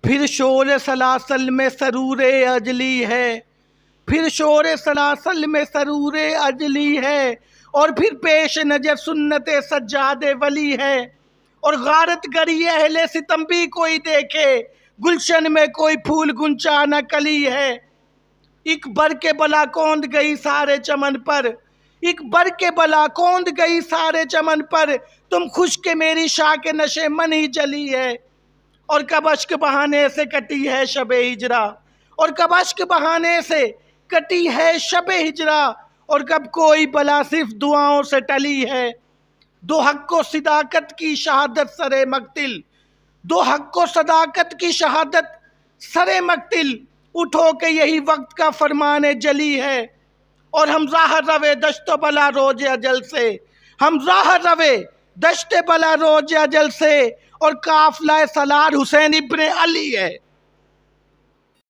پھر شور سلاسل میں سرور اجلی ہے، پھر شور سلاسل میں سرور اجلی ہے، اور پھر پیش نظر سنت سجاد ولی ہے، اور غارت گری اہل ستم بھی کوئی دیکھے، گلشن میں کوئی پھول گنچا نہ کلی ہے۔ ایک بر کے بلا کوند گئی سارے چمن پر، ایک بر کے بلا کوند گئی سارے چمن پر، تم خوش کے میری شاہ کے نشے من ہی جلی ہے، اور کب اشک بہانے سے کٹی ہے شب ہجرا، اور کب اشک بہانے سے کٹی ہے شب ہجرا، اور کب کوئی بلا صرف دعاؤں سے ٹلی ہے۔ دو حق و صداقت کی شہادت سرے مقتل، دو حق و صداقت کی شہادت سرے مقتل، اٹھو کہ یہی وقت کا فرمان جلی ہے، اور ہم راہ روے دشت و بلا روز اجل سے، ہم راہ روے دشت بلا روز اجل سے، اور قافلہ سالار حسین ابن علی ہے۔